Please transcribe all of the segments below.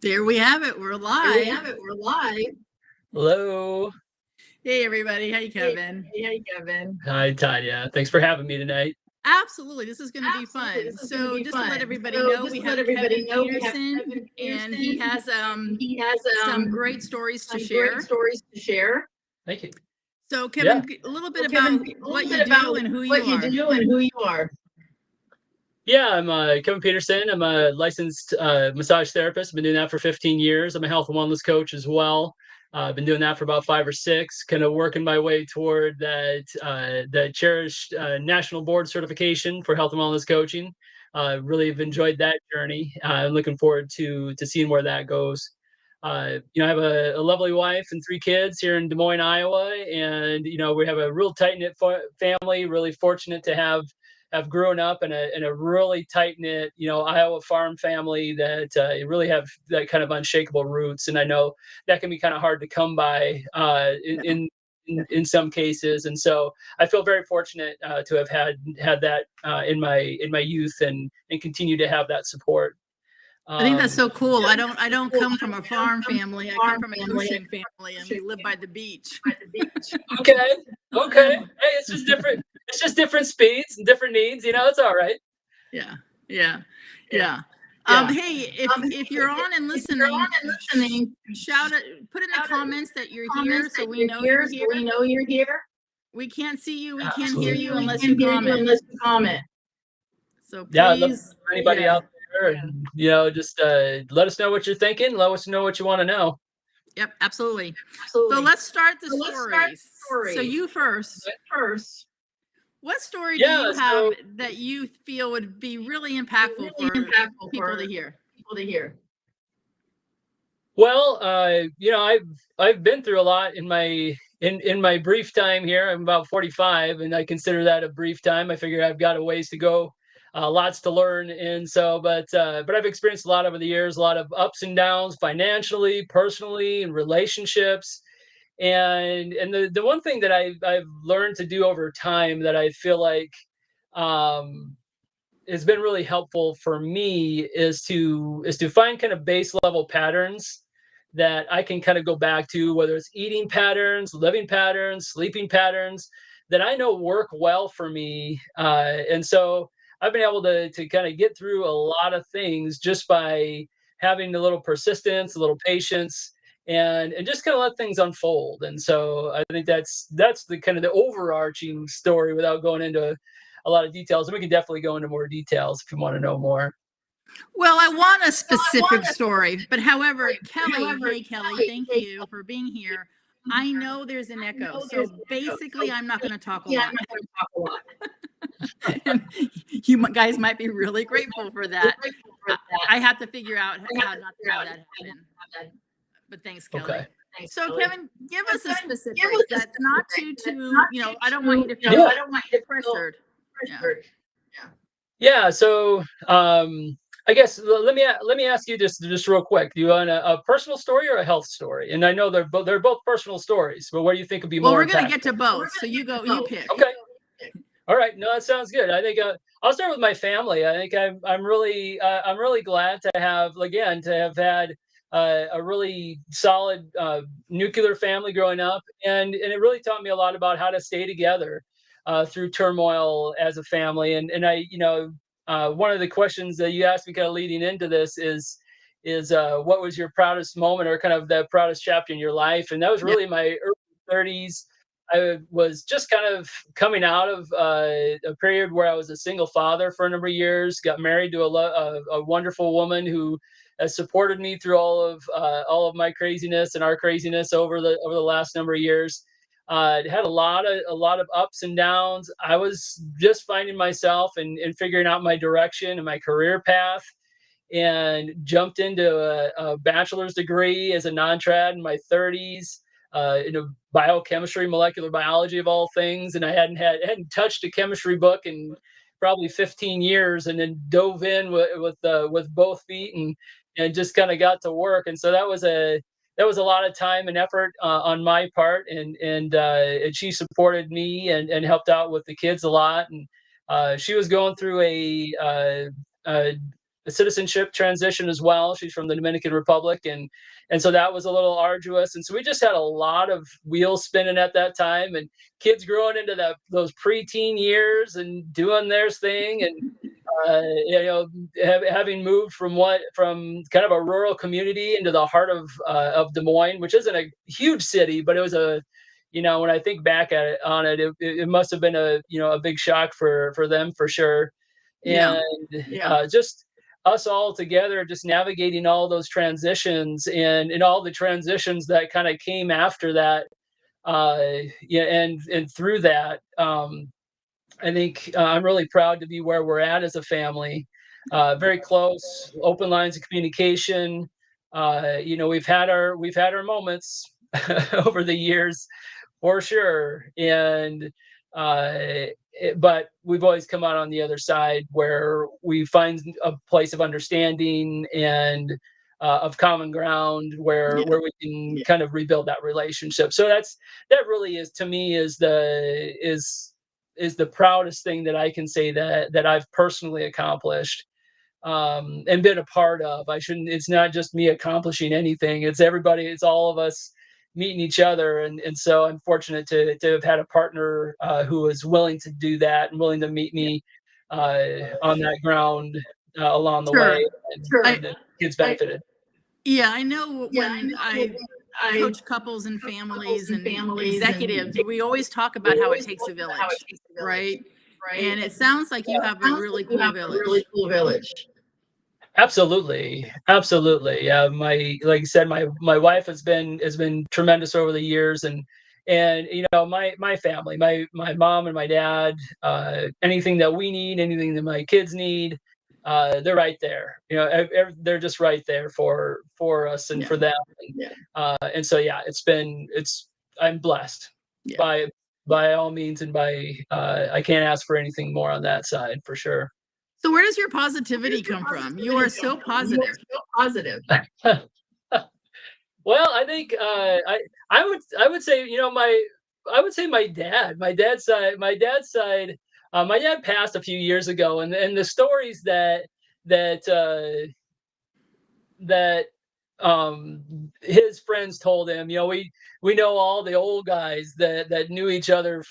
There we have it. We're live. Hello. Hey, everybody. Hey, Kevin. Hi, Tanya. Thanks for having me tonight. Absolutely. This is going to be fun. So just to let everybody know, we have Kevin Peterson, and he has some great stories to share. Thank you. So, Kevin, a little bit about what you do and who you are. Yeah, I'm Kevin Peterson. I'm a licensed massage therapist. I've been doing that for 15 years. I'm a health and wellness coach as well. I've been doing that for about 5 or 6, kind of working my way toward that cherished national board certification for health and wellness coaching. Really have enjoyed that journey. I'm looking forward to seeing where that goes. I have a lovely wife and 3 kids here in Des Moines, Iowa, and we have a real tight knit family. Really fortunate to have grown up in a really tight knit, Iowa farm family that really have that kind of unshakable roots. And I know that can be kind of hard to come by in some cases. And so I feel very fortunate to have had that in my youth and continue to have that support. I think that's so cool. I don't come from a farm family. I come from an ocean family, and we live by the beach. Okay. Hey, it's just different. It's just different speeds and different needs. It's all right. Yeah. Hey, if you're on and listening, shout it. Put in the comments that you're here, so we know you're here. We can't see you. We can't hear you unless you comment. So please, I'd love to hear anybody out there, and just let us know what you're thinking. Let us know what you want to know. Yep, absolutely. So let's start the stories. So you first. What story do you have that you feel would be really impactful for people to hear? Well, I've been through a lot in my brief time here. I'm about 45, and I consider that a brief time. I figure I've got a ways to go, lots to learn, and so, but I've experienced a lot over the years, a lot of ups and downs, financially, personally, and relationships. And the one thing that I've learned to do over time that I feel like um, has been really helpful for me is to find kind of base level patterns that I can kind of go back to, whether it's eating patterns, living patterns, sleeping patterns that I know work well for me. And so I've been able to kind of get through a lot of things just by having a little persistence, a little patience, and just kind of let things unfold. And so I think that's the kind of the overarching story without going into a lot of details. And we can definitely go into more details if you want to know more. Well, I want a specific story, but however, Kelly, hey Kelly, thank you for being here. I know there's an echo, so basically I'm not going to talk a lot. You guys might be really grateful for that. I have to figure out how not to have that happen. But thanks, Kelly. Okay. So Kevin, give us a specific that's not too, I don't want you to feel pressured. Yeah. So I guess let me ask you just real quick. Do you want a personal story or a health story? And I know they're both personal stories, but what do you think would be more? Well, we're going to get to both, so you pick. Okay. All right. No, that sounds good. I think I'll start with my family. I think I'm really glad to have had a really solid nuclear family growing up, and it really taught me a lot about how to stay together through turmoil as a family. And I, one of the questions that you asked me kind of leading into this is what was your proudest moment or kind of the proudest chapter in your life? And that was really my early 30s. I was just kind of coming out of a period where I was a single father for a number of years, got married to a wonderful woman who has supported me through all of my craziness and our craziness over the last number of years. It had a lot of ups and downs. I was just finding myself and figuring out my direction and my career path, and jumped into a bachelor's degree as a non-trad in my 30s. Biochemistry, molecular biology of all things, and I hadn't touched a chemistry book in probably 15 years, and then dove in with both feet and just kind of got to work. And so that was a lot of time and effort on my part, and she supported me and helped out with the kids a lot. And she was going through a citizenship transition as well. She's from the Dominican Republic, and so that was a little arduous. And so we just had a lot of wheels spinning at that time, and kids growing into those preteen years and doing their thing, and having moved from kind of a rural community into the heart of Des Moines, which isn't a huge city, but it was when I think back it must have been a big shock for them for sure. Yeah. And just us all together, just navigating all those transitions and all the transitions that kind of came after that, and through that. I think I'm really proud to be where we're at as a family. Very close, open lines of communication. We've had our moments over the years, for sure, and but we've always come out on the other side where we find a place of understanding and of common ground Yeah. where we can kind of rebuild that relationship. So that really is, to me, is the proudest thing that I can say that I've personally accomplished, and been a part of. I shouldn't. It's not just me accomplishing anything. It's everybody. It's all of us meeting each other, and so I'm fortunate to have had a partner who was willing to do that and willing to meet Yeah. me on that ground along the way, Sure. and, Sure. and the kids benefited. Yeah, I know when I coach couples and families and executives, we always talk about how it takes a village, right? And it sounds like you have a really cool village. Absolutely, absolutely. Yeah, like I said, my wife has been tremendous over the years, and my family, my mom and my dad, anything that we need, anything that my kids need, they're right there. They're just right there for us and Yeah. for them. And so yeah, I'm blessed Yeah. by all means, and I can't ask for anything more on that side for sure. So where does your positivity come from? You are so positive. Well, I think I would say I would say my dad passed a few years ago, and the stories that that his friends told him, we know all the old guys that knew each other,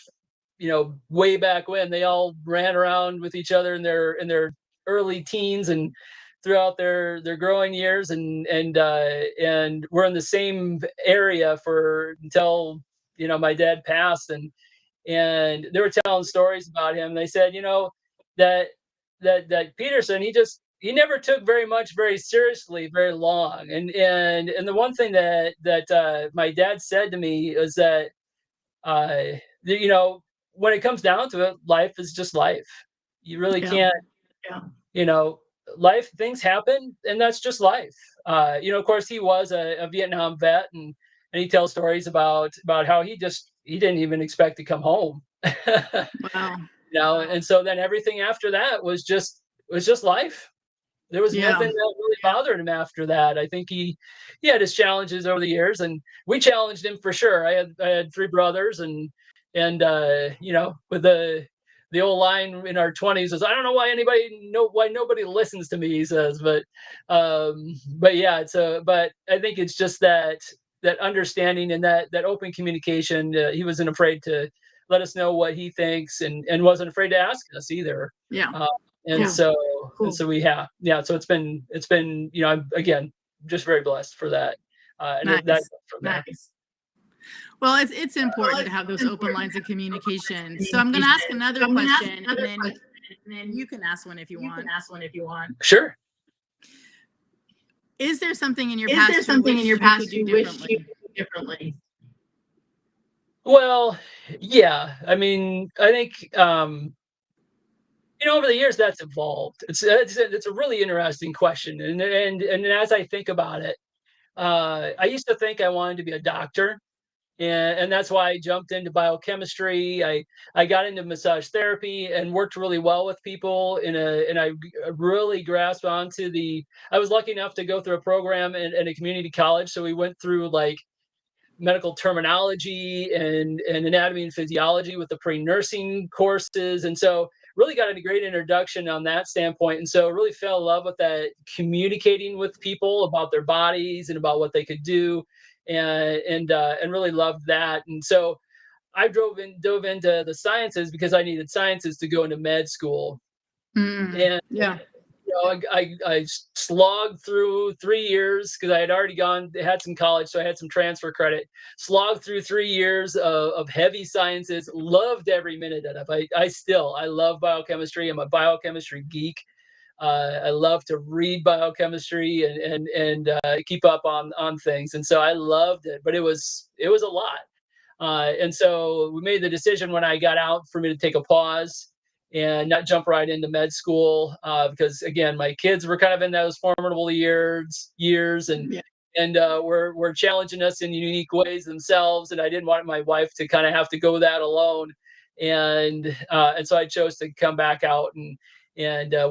way back when. They all ran around with each other in their early teens and throughout their growing years, and we're in the same area for until my dad passed, and they were telling stories about him. They said, that that Peterson, he never took very much very seriously very long. And the one thing that my dad said to me is that uh, when it comes down to it, life is just life. You really Yeah. can't, you know, life things happen, and that's just life. Of course, he was a Vietnam vet, and he tells stories about how he didn't even expect to come home. Wow. And so then everything after that was just life. There was Yeah. nothing that really bothered him after that. I think he had his challenges over the years, and we challenged him for sure. I had three brothers, and with the old line in our 20s was, I don't know why nobody listens to me, he says. But yeah, but I think it's just that understanding and that open communication. He wasn't afraid to let us know what he thinks, and wasn't afraid to ask us either. Yeah. Uh, and Cool. so Cool. and so we have yeah. So it's been I'm again just very blessed for that. And that Nice. from there. Well, it's important to have those open lines of communication. So I'm going to ask another question, and then you can ask one if you want. Sure. Is there something in your past you wish you could do differently? Well, yeah. I mean, I think over the years that's evolved. It's a really interesting question, and as I think about it, I used to think I wanted to be a doctor, and that's why I jumped into biochemistry. I got into massage therapy and worked really well with people, and I really grasped onto the. I was lucky enough to go through a program in a community college, so we went through like medical terminology and anatomy and physiology with the pre-nursing courses, and so really got a great introduction on that standpoint. And so really fell in love with that, communicating with people about their bodies and about what they could do, and really loved that. And so I dove into the sciences because I needed sciences to go into med school. And Yeah. you know, I slogged through 3 years because I had already had some college, so I had some transfer credit. Slogged through 3 years of heavy sciences. Loved every minute of it. I love biochemistry. I'm a biochemistry geek. I love to read biochemistry and keep up on things, and so I loved it. But it was a lot. And so we made the decision when I got out for me to take a pause and not jump right into med school, because again, my kids were kind of in those formidable years, and Yeah. were challenging us in unique ways themselves, and I didn't want my wife to kind of have to go that alone, and so I chose to come back out and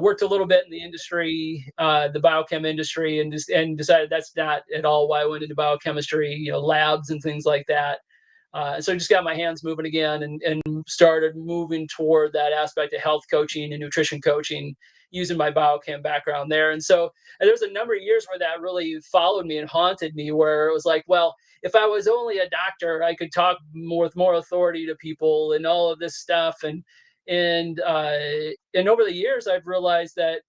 worked a little bit in the industry, the biochem industry, and decided that's not at all why I went into biochemistry, labs and things like that. So I just got my hands moving again, and started moving toward that aspect of health coaching and nutrition coaching using my biochem background there. And so there was a number of years where that really followed me and haunted me, where it was like, well, if I was only a doctor, I could talk with more authority to people and all of this stuff. And over the years, I've realized that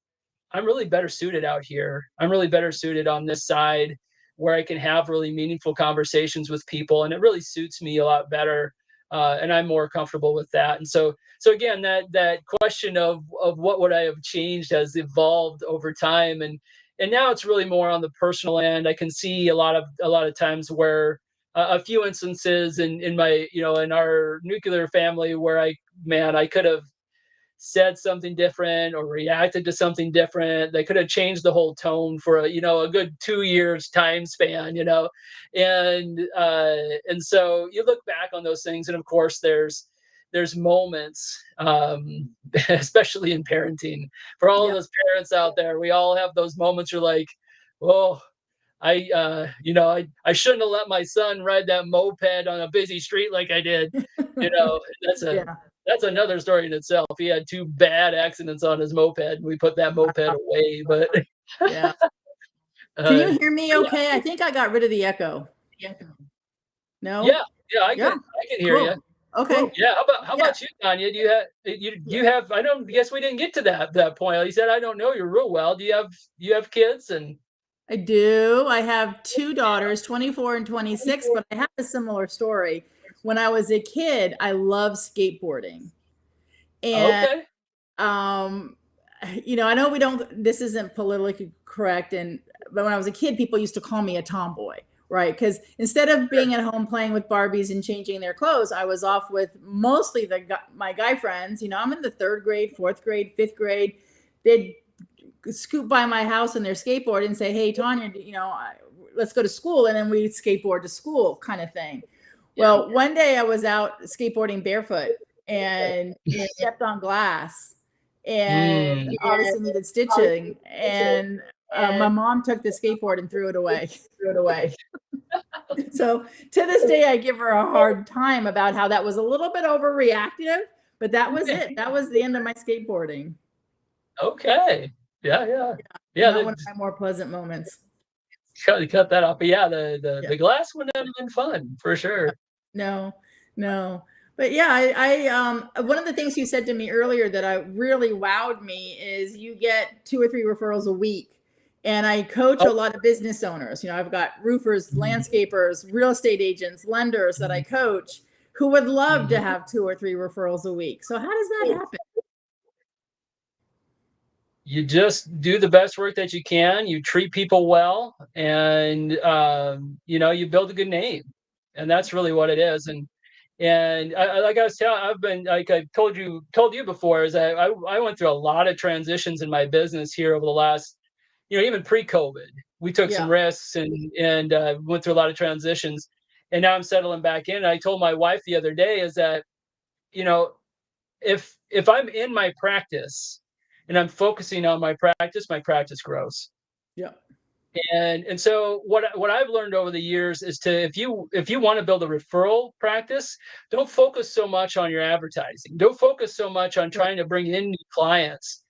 I'm really better suited out here. I'm really better suited on this side where I can have really meaningful conversations with people, and it really suits me a lot better. And I'm more comfortable with that. And so again, that question of what would I have changed has evolved over time, and now it's really more on the personal end. I can see a lot of times where a few instances in my in our nuclear family where I could have said something different or reacted to something different. They could have changed the whole tone for a good 2 years time span, and so you look back on those things, and of course there's moments, especially in parenting, for all Yeah. those parents out there. We all have those moments. You're like, oh, I shouldn't have let my son ride that moped on a busy street like I did. That's a Yeah. that's another story in itself. He had two bad accidents on his moped, and we put that moped Wow. away. But Yeah. Can uh, you hear me yeah, okay? I think I got rid of the echo. No? yeah, yeah, I Yeah. can I can hear you. Cool. Okay. Yeah, how Yeah. about you, Tanya? Do Yeah. you have? I don't guess we didn't get to that point. You said I don't know you real well. Do you have kids? And I do. I have two daughters, 24 and 26, but I have a similar story. When I was a kid, I loved skateboarding. And okay, um I know we don't this isn't politically correct, but when I was a kid, people used to call me a tomboy, right? Because instead of sure. being at home playing with Barbies and changing their clothes, I was off with mostly my guy friends. I'm in the third grade, fourth grade, fifth grade. They'd scoot by my house on their skateboard and say, "Hey, Tanya, let's go to school," and then we'd skateboard to school, kind of thing. Yeah. Well, one day I was out skateboarding barefoot and stepped on glass, and Mm. obviously needed stitching. And my mom took the skateboard and threw it away. So to this day, I give her a hard time about how that was a little bit overreactive, but that was it. That was the end of my skateboarding. Okay. Yeah, yeah. Yeah, Not one of my more pleasant moments. cut that off. But yeah, the the Yeah. the glass would have been fun for sure. No, no. But yeah, one of the things you said to me earlier that I really wowed me is you get 2 or 3 referrals a week. And I coach a Oh, lot of business owners. I've got roofers, landscapers, real estate agents, lenders that I coach who would love to mhm. have 2 or 3 referrals a week. So how does that happen? You just do the best work that you can. You treat people well, and you build a good name, and that's really what it is. And like I was telling, I've been like I told you before, is I went through a lot of transitions in my business here over the last, even pre-COVID. We took some Yeah. risks and went through a lot of transitions, and now I'm settling back in. I told my wife the other day is that you know if I'm in my practice and I'm focusing on my practice grows. Yeah. And so what I've learned over the years is to, if you want to build a referral practice, don't focus so much on your advertising. Don't focus so much on Right. trying to bring in new clients.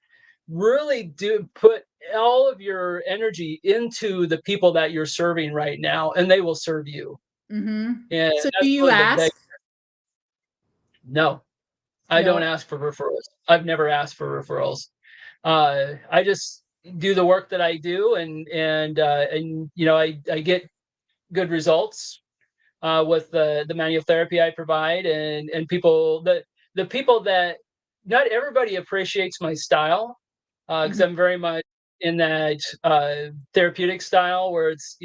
Really do put all of your energy into the people that you're serving right now, and they will serve you. And So do that's you really the big. ask? No, I don't No. ask for referrals. I've never asked for referrals. I just do the work that I do, and I get good results with the manual therapy I provide, and the people that, not everybody appreciates my style, because Mhm. I'm very much in that therapeutic style where it's,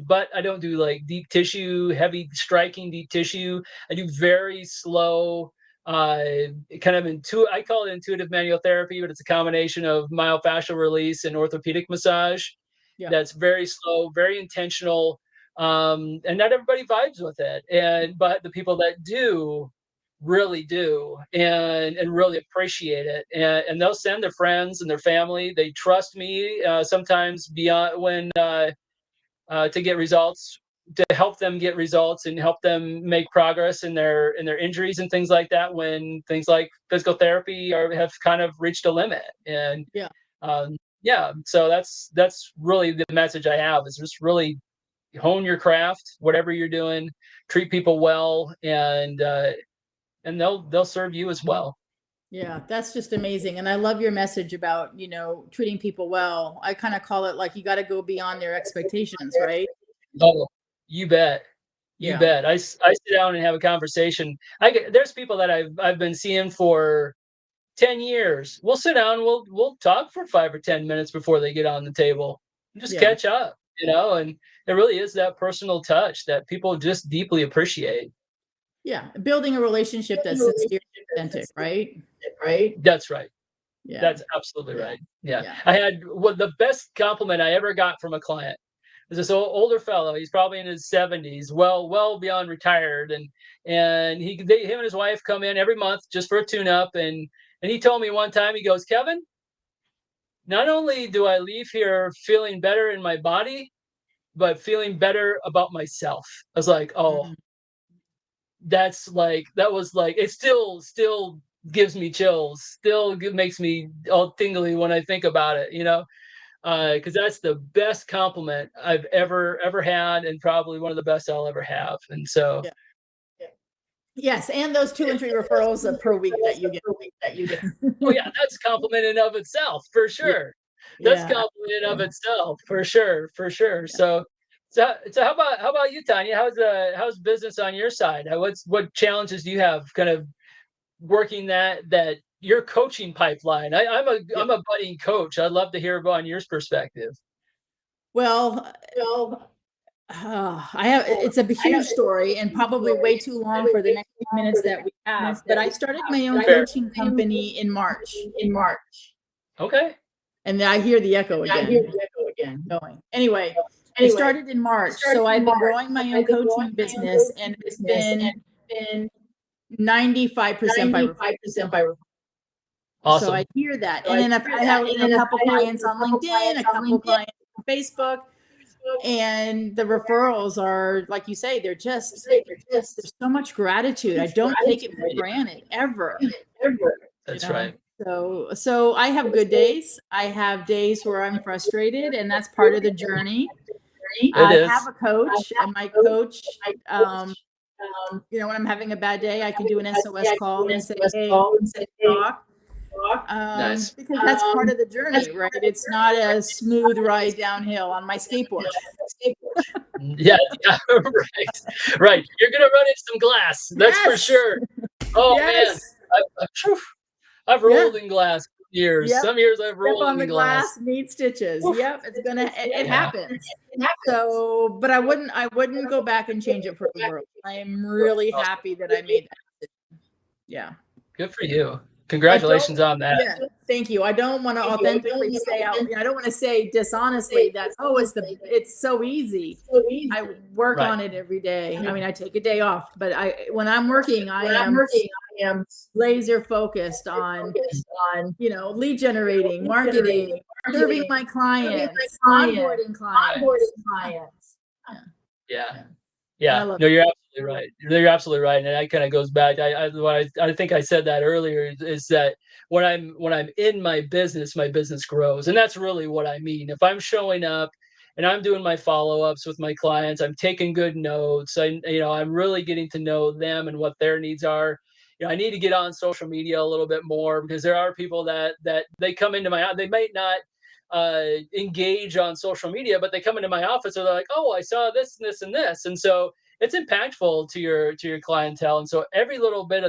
but I don't do like deep tissue, heavy striking deep tissue. I do very slow, uh, kind of I call it intuitive manual therapy, but it's a combination of myofascial release and orthopedic massage. Yeah. That's very slow, very intentional, and not everybody vibes with it. But the people that do really do, and really appreciate it, and they'll send their friends and their family. They trust me sometimes beyond when to get results, to help them get results and help them make progress in their injuries and things like that, when things like physical therapy have kind of reached a limit. And Yeah. yeah, so that's really the message I have, is just really hone your craft, whatever you're doing, treat people well, and they'll serve you as well. Yeah, that's just amazing. And I love your message about, treating people well. I kind of call it like you got to go beyond their expectations, right? Oh, you bet. You Yeah. bet. I sit down and have a conversation. There's people that I've been seeing for 10 years. We'll sit down, we'll talk for 5 or 10 minutes before they get on the table. Just Yeah. catch up, and it really is that personal touch that people just deeply appreciate. Yeah. Building a relationship that's sincere, authentic, right? Right? That's right. Yeah. That's absolutely right. Yeah. Yeah. I had the best compliment I ever got from a client. Is this older fellow. He's probably in his 70s, well beyond retired, and him and his wife come in every month just for a tune up, and he told me one time, he goes, "Kevin, not only do I leave here feeling better in my body, but feeling better about myself." I was like, "Oh, Mhm. that was like, it still gives me chills, still makes me all tingly when I think about it, because that's the best compliment I've ever had, and probably one of the best I'll ever have. And so, Yeah. Yes. And those 2 and 3 referrals per week that you get. oh yeah, that's a compliment in of itself for Yeah. sure. That's Yeah. compliment in of Absolutely. itself for sure, for sure. Yeah. So how about you, Tanya? How's business on your side? What challenges do you have, kind of working that your coaching pipeline? Yeah. I'm a budding coach. I'd love to hear about your perspective. Well, it's a huge story and probably way too long for the next few minutes that we have. But I started my own Fair. coaching company in March, Okay. and I hear the echo again. Going. Anyway, I started in March, so I've been growing my own coaching business, and it's been 95% by referral. So I Awesome. hear that, and then I have a couple clients on LinkedIn, a couple clients on Facebook, and the referrals are, like you say, there's so much gratitude. I don't take it for granted ever, you That's know. right. So I have good days. I have days where I'm frustrated, and that's part of the journey. It I have is. a coach, and my coach, when I'm having a bad day, I can do an SOS call and say, "Hey, talk." Nice. Because that's part of the journey, right? It's not a smooth ride downhill on my skateboard. Yeah, yeah, right, right. You're gonna run into some glass, that's for Yes. sure. Oh man, Yes. phew, I've Yeah. rolled in glass for years. Yep. Some years I've Step rolled on the in glass. glass, need stitches. Oof. Yep. It Yeah. happens. So, but I wouldn't go back and change it for the world. I am really Awesome. happy that I made that decision. Yeah. Good for you. Congratulations on that. Yeah, thank you. I don't want to authentically say out. I don't want to say dishonestly that it's so easy. I work Right. on it every day. I mean, I take a day off, but when I'm working, I am laser focused on lead generating, marketing, serving my clients, onboarding clients. Yeah. I Yeah, love no, you're absolutely right. You're absolutely right, and that kind of goes back. I think I said that earlier is that when I'm in my business grows, and that's really what I mean. If I'm showing up and I'm doing my follow ups with my clients, I'm taking good notes. I'm really getting to know them and what their needs are. I need to get on social media a little bit more because there are people that they come into they might not engage on social media, but they come into my office and they're like, "Oh, I saw this and this and this," and so it's impactful to your clientele. And so every little bit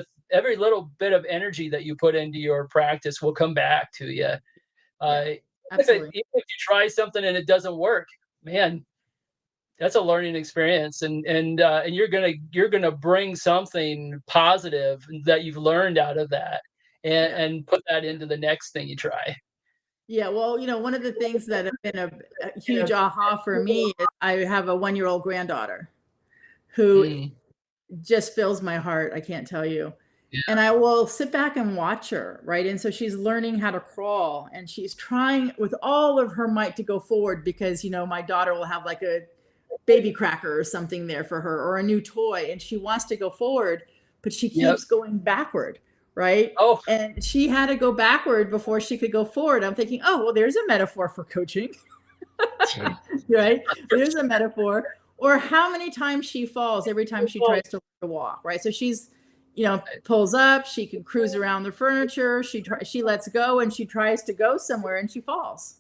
of energy that you put into your practice will come back to you. Yeah, Even absolutely. if you try something and it doesn't work, man, that's a learning experience, and you're gonna bring something positive that you've learned out of that, Yeah. and put that into the next thing you try. Yeah, well, one of the things that have been a huge aha for me is I have a 1-year-old granddaughter who Mm, just fills my heart. I can't tell you. yeah. And I will sit back and watch her, right? And so she's learning how to crawl and she's trying with all of her might to go forward because, my daughter will have like a baby cracker or something there for her or a new toy and she wants to go forward, but she Yep. keeps going backward, right? Oh, And she had to go backward before she could go forward. I'm thinking, oh, well, there's a metaphor for coaching, right? There's a metaphor. Or how many times she falls every time she tries to walk, right? So she's, pulls up, she can cruise around the furniture, she lets go and she tries to go somewhere and she falls.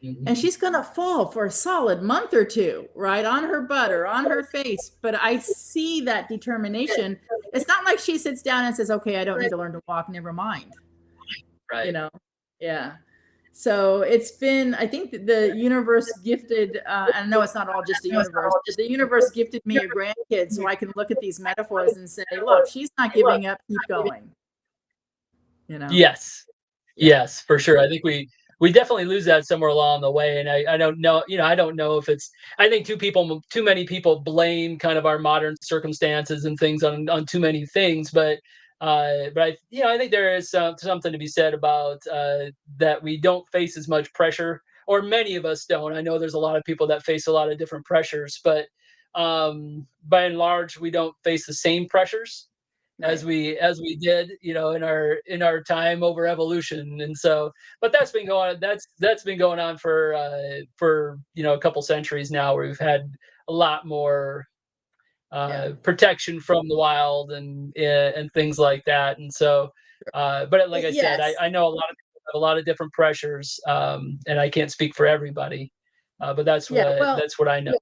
And mhm. she's going to fall for a solid month or two, right? On her butt or on her face. But I see that determination. It's not like she sits down and says, okay, I don't need to learn to walk. Never mind. You Right. know? Yeah. So it's been, I think that the universe gifted, I know it's not all just the universe, but the universe gifted me a grandkid so I can look at these metaphors and say, look, she's not giving up, keep going. Yes. Yeah. Yes, for sure. I think we definitely lose that somewhere along the way, and I don't know, I don't know if it's. I think too many people blame kind of our modern circumstances and things on too many things, but I think there is something to be said about that we don't face as much pressure, or many of us don't. I know there's a lot of people that face a lot of different pressures, but by and large, we don't face the same pressures Right. as we did, in our time over evolution. And so, but that's been going on for a couple centuries now, where we've had a lot more Yeah. protection from the wild and things like that. And so, but like I said, Yes. I know a lot of people have a lot of different pressures, and I can't speak for everybody, but Yeah. Well, that's what I know.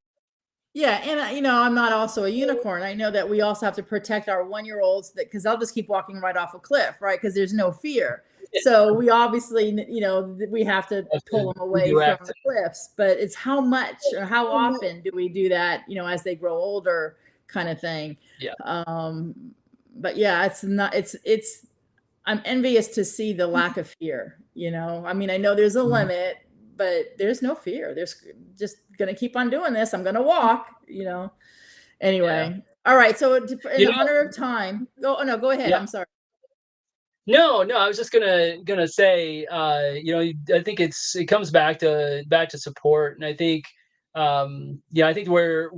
yeah, and I'm not also a unicorn. I know that we also have to protect our 1-year-olds that because they'll just keep walking right off a cliff, right? Because there's no fear. So we obviously, we have to pull them We away do from have to. the cliffs. But it's how much or how often do we do that? As they grow older, kind of thing. Yeah. Um, but yeah, it's not. It's. I'm envious to see the lack of fear. I mean, I know there's a Mhm. limit, but there's no fear. There's just gonna keep on doing this. I'm gonna walk. Yeah. Anyway, all right. So in You know, honor of time, go. Oh no, go ahead. yeah. I'm sorry. No, no, I was just gonna say, I think it comes back to support, and I think, I think where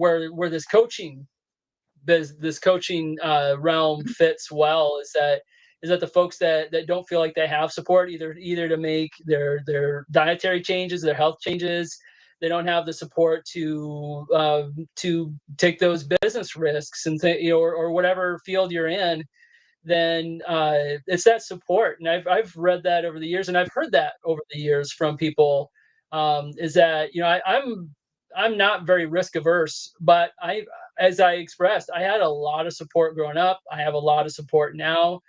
this coaching realm fits well is that the folks that don't feel like they have support, either to make their dietary changes, their health changes, they don't have the support to take those business risks and or whatever field you're in, then it's that support. And I've read that over the years, and I've heard that over the years from people. Is that I'm not very risk averse, but as I expressed, I had a lot of support growing up. I have a lot of support now,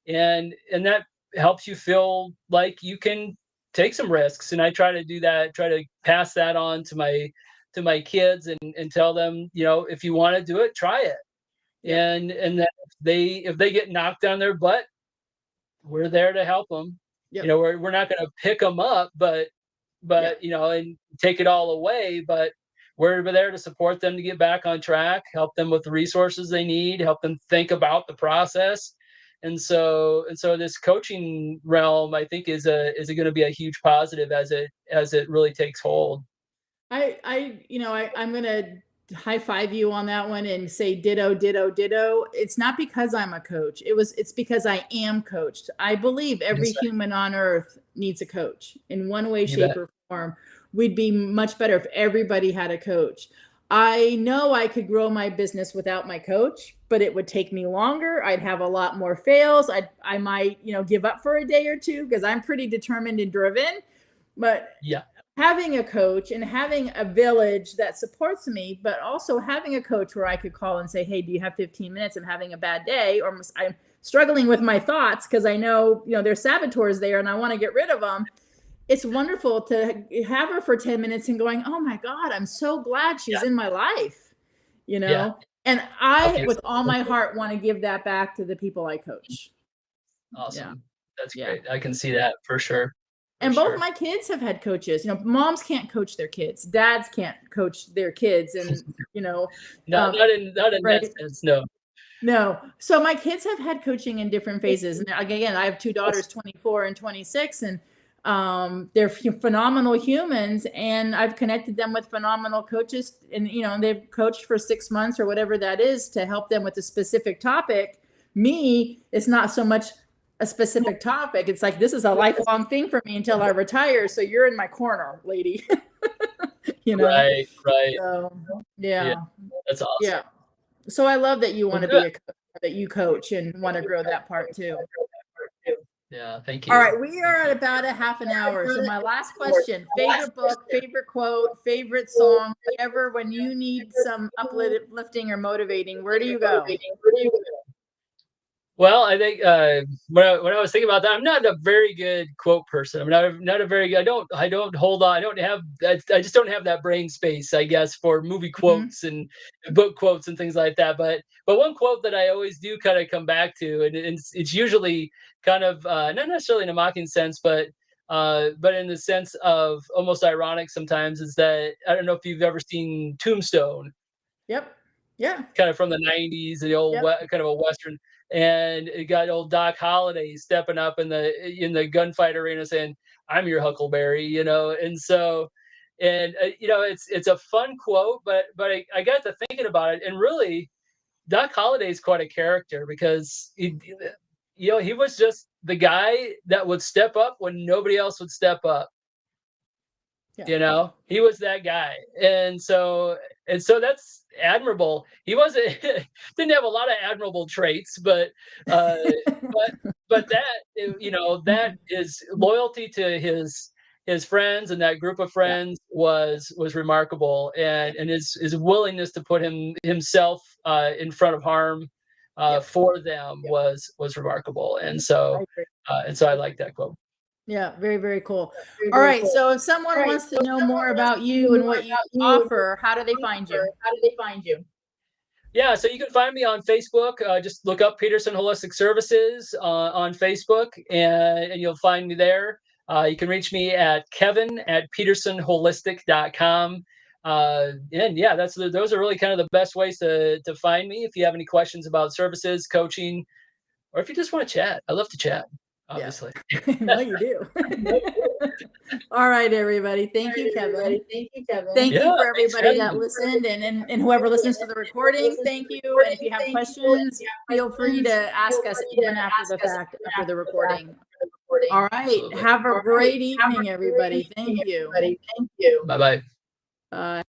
and that helps you feel like you can take some risks. And I try to do that. Try to pass that on to my kids, and tell them, if you want to do it, try it. Yep. And that if they get knocked on their butt, we're there to help them. Yep. You know, we're not going to pick them up, but Yep. you know, and take it all away. But we're there to support them to get back on track, help them with the resources they need, help them think about the process. And so this coaching realm, I think, is going to be a huge positive as it really takes hold. I'm gonna high five you on that one and say ditto, ditto, ditto. It's not because I'm a coach. It's because I am coached. I believe every That's right. human on earth needs a coach in one way, You shape, bet. or form. We'd be much better if everybody had a coach. I know I could grow my business without my coach, but it would take me longer. I'd have a lot more fails. I might, give up for a day or two because I'm pretty determined and driven. But Yeah. having a coach and having a village that supports me, but also having a coach where I could call and say, hey, do you have 15 minutes? I'm having a bad day, or I'm struggling with my thoughts because I know, there's saboteurs there and I want to get rid of them. It's wonderful to have her for 10 minutes and going, oh my God, I'm so glad she's in my life, Yeah. And I, with all my heart, want to give that back to the people I coach. Awesome. That's Yeah. great. I can see that for sure. And both my kids have had coaches. Moms can't coach their kids. Dads can't coach their kids. And, not in right? that sense, no. No. So my kids have had coaching in different phases. And again, I have two daughters, 24 and 26, and they're phenomenal humans. And I've connected them with phenomenal coaches. And, they've coached for 6 months or whatever that is to help them with a specific topic. Me, it's not so much a specific topic. It's like, this is a lifelong thing for me until I retire. So you're in my corner, lady. Right. So, yeah. That's awesome. Yeah. So I love that you want to be a coach, that you coach and want to grow that part too. Yeah. Thank you. All right. We are at about a half an hour. So my last question, favorite book, favorite quote, favorite song, whatever, when you need some uplifting or motivating, where do you go? Well, I think when I was thinking about that, I'm not a very good quote person. I'm not a very good. I don't hold on. I don't have. I just don't have that brain space, I guess, for movie quotes and book quotes and things like that. But one quote that I always do kind of come back to, and it's usually kind of not necessarily in a mocking sense, but in the sense of almost ironic sometimes, is that I don't know if you've ever seen Tombstone. Yep. Yeah. Kind of from the 90s, the old kind of a Western. And it got old Doc Holliday stepping up in the gunfight arena saying, "I'm your Huckleberry," And so, and it's a fun quote, but I got to thinking about it, and really, Doc Holliday is quite a character because he was just the guy that would step up when nobody else would step up. Yeah. He was that guy. And so that's admirable. He wasn't didn't have a lot of admirable traits, but uh that that is loyalty to his friends, and that group of friends was remarkable, and his willingness to put himself in front of harm for them was remarkable. And so I like that quote. Yeah, very, very cool. All right. So if someone wants to know more about you and what you offer, how do they find you? Yeah, so you can find me on Facebook. Just look up Peterson Holistic Services on Facebook, and you'll find me there. You can reach me at kevin@petersonholistic.com. And yeah, those are really kind of the best ways to find me if you have any questions about services, coaching, or if you just want to chat. I love to chat, obviously. Yeah. No, you do. All right, everybody. Thank you, Kevin. Thank you for everybody that listened, and whoever listens to the recording. Thank you. And if you have questions, feel free to ask us even after the fact, after the recording. All right. Have a great evening, everybody. Thank you. Bye-bye.